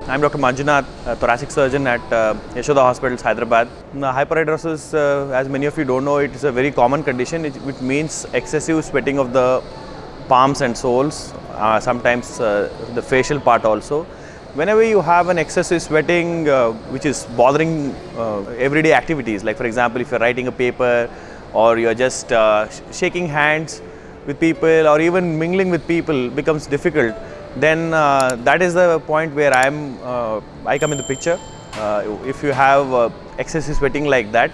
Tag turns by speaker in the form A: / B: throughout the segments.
A: I'm Dr. Manjunath, a thoracic surgeon at Yashoda Hospitals, Hyderabad. Hyperhidrosis, as many of you don't know, it is a very common condition. It means excessive sweating of the palms and soles, sometimes the facial part also. Whenever you have an excessive sweating which is bothering everyday activities, like for example, if you're writing a paper or you're just shaking hands with people or even mingling with people becomes difficult, then that is the point where I come in the picture. If you have excessive sweating like that,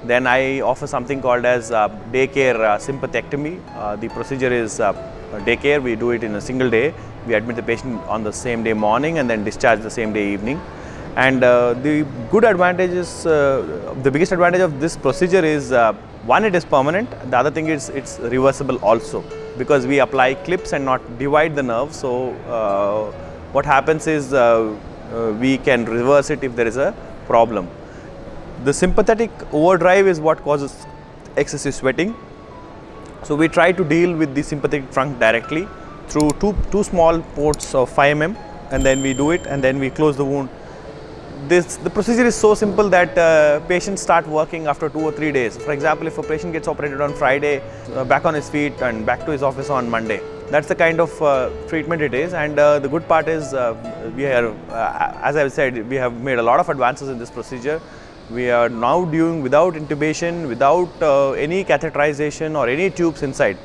A: then I offer something called as daycare sympathectomy. The procedure is daycare. We do it in a single day. We admit the patient on the same day morning and then discharge the same day evening. And the good advantages, the biggest advantage of this procedure is one, it is permanent. The other thing is it's reversible also, because we apply clips and not divide the nerve. So what happens is we can reverse it if there is a problem. The sympathetic overdrive is what causes excessive sweating. So we try to deal with the sympathetic trunk directly through two small ports of 5 mm, and then we do it and then we close the wound. The procedure is so simple that patients start working after 2 or 3 days. For example, if a patient gets operated on Friday, back on his feet and back to his office on Monday. That's the kind of treatment it is. And the good part is we are, as I've said, we have made a lot of advances in this procedure. We are now doing without intubation, without any catheterization or any tubes inside.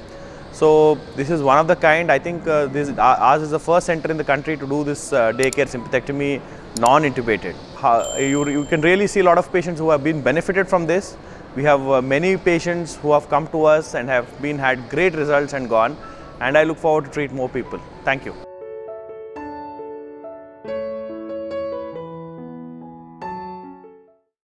A: So this is one of the kind. I think ours is the first center in the country to do this daycare sympathectomy non-intubated. You can really see a lot of patients who have been benefited from this. We have many patients who have come to us and have had great results and gone. And I look forward to treat more people. Thank you.